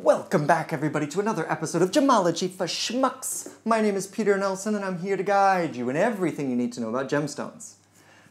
Welcome back, everybody, to another episode of Gemology for Schmucks. My name is Peter Nelson, and I'm here to guide you in everything you need to know about gemstones.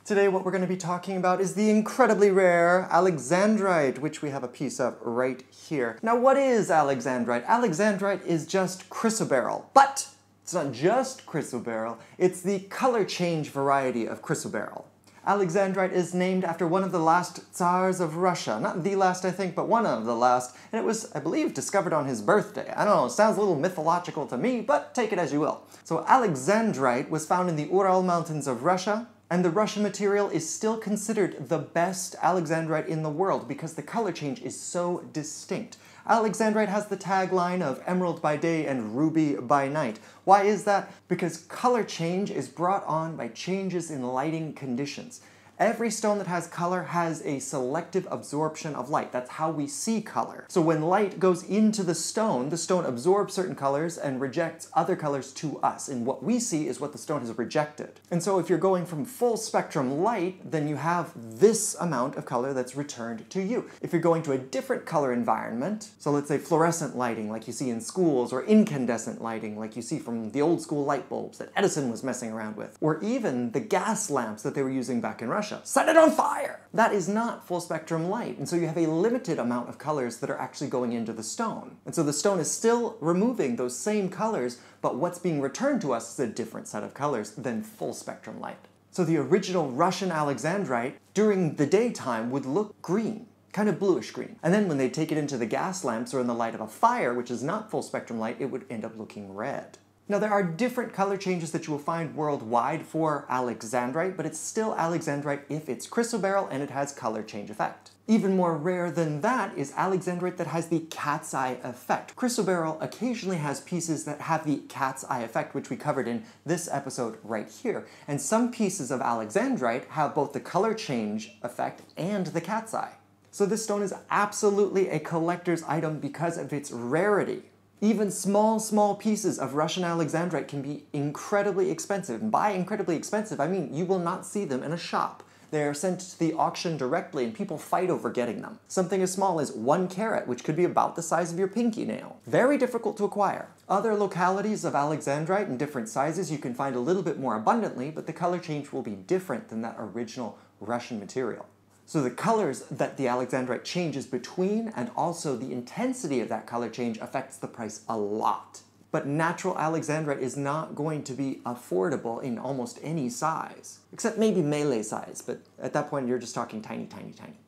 Today, what we're going to be talking about is the incredibly rare Alexandrite, which we have a piece of right here. Now, what is Alexandrite? Alexandrite is just chrysoberyl, but it's not just chrysoberyl, it's the color change variety of chrysoberyl. Alexandrite is named after one of the last Tsars of Russia. Not the last, I think, but one of the last. And it was, I believe, discovered on his birthday. I don't know, it sounds a little mythological to me, but take it as you will. So Alexandrite was found in the Ural Mountains of Russia, and the Russian material is still considered the best Alexandrite in the world because the color change is so distinct. Alexandrite has the tagline of emerald by day and ruby by night. Why is that? Because color change is brought on by changes in lighting conditions. Every stone that has color has a selective absorption of light. That's how we see color. So when light goes into the stone absorbs certain colors and rejects other colors to us. And what we see is what the stone has rejected. And so if you're going from full spectrum light, then you have this amount of color that's returned to you. If you're going to a different color environment, so let's say fluorescent lighting like you see in schools, or incandescent lighting like you see from the old school light bulbs that Edison was messing around with, or even the gas lamps that they were using back in Russia. Set it on fire! That is not full spectrum light, and so you have a limited amount of colors that are actually going into the stone. And so the stone is still removing those same colors, but what's being returned to us is a different set of colors than full spectrum light. So the original Russian Alexandrite, during the daytime, would look green. Kind of bluish green. And then when they take it into the gas lamps or in the light of a fire, which is not full spectrum light, it would end up looking red. Now there are different color changes that you will find worldwide for Alexandrite, but it's still Alexandrite if it's chrysoberyl and it has color change effect. Even more rare than that is Alexandrite that has the cat's eye effect. Chrysoberyl occasionally has pieces that have the cat's eye effect, which we covered in this episode right here. And some pieces of Alexandrite have both the color change effect and the cat's eye. So this stone is absolutely a collector's item because of its rarity. Even small pieces of Russian Alexandrite can be incredibly expensive. And by incredibly expensive, I mean you will not see them in a shop. They are sent to the auction directly and people fight over getting them. Something as small as 1 carat, which could be about the size of your pinky nail. Very difficult to acquire. Other localities of Alexandrite in different sizes you can find a little bit more abundantly, but the color change will be different than that original Russian material. So the colors that the Alexandrite changes between and also the intensity of that color change affects the price a lot. But natural Alexandrite is not going to be affordable in almost any size, except maybe melee size, but at that point you're just talking tiny.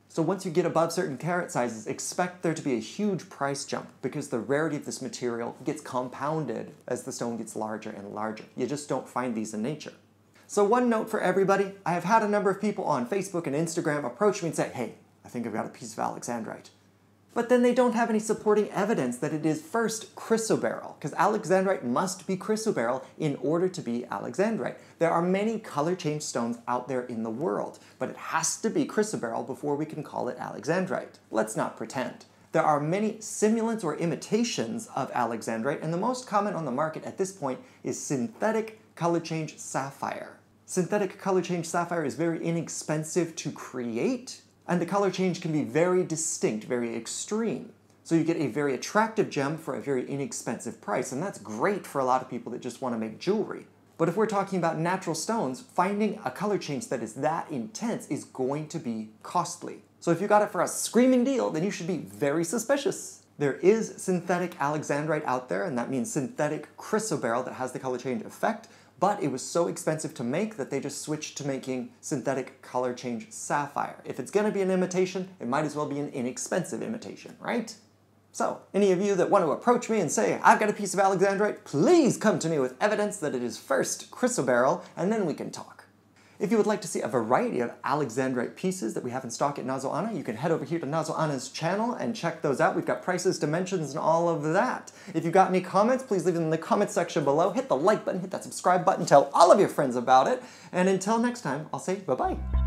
So once you get above certain carat sizes, expect there to be a huge price jump because the rarity of this material gets compounded as the stone gets larger and larger. You just don't find these in nature. So one note for everybody, I have had a number of people on Facebook and Instagram approach me and say, hey, I think I've got a piece of Alexandrite. But then they don't have any supporting evidence that it is first chrysoberyl, because Alexandrite must be chrysoberyl in order to be Alexandrite. There are many color change stones out there in the world, but it has to be chrysoberyl before we can call it Alexandrite. Let's not pretend. There are many simulants or imitations of Alexandrite, and the most common on the market at this point is synthetic color change sapphire. Synthetic color change sapphire is very inexpensive to create, and the color change can be very distinct, very extreme. So you get a very attractive gem for a very inexpensive price, and that's great for a lot of people that just want to make jewelry. But if we're talking about natural stones, finding a color change that is that intense is going to be costly. So if you got it for a screaming deal, then you should be very suspicious. There is synthetic Alexandrite out there, and that means synthetic chrysoberyl that has the color change effect, but it was so expensive to make that they just switched to making synthetic color change sapphire. If it's going to be an imitation, it might as well be an inexpensive imitation, right? So, any of you that want to approach me and say, I've got a piece of Alexandrite, please come to me with evidence that it is first chrysoberyl, and then we can talk. If you would like to see a variety of Alexandrite pieces that we have in stock at Nazo Ana, you can head over here to Nazo Ana's channel and check those out. We've got prices, dimensions, and all of that. If you've got any comments, please leave them in the comment section below. Hit the like button, hit that subscribe button, tell all of your friends about it. And until next time, I'll say bye-bye.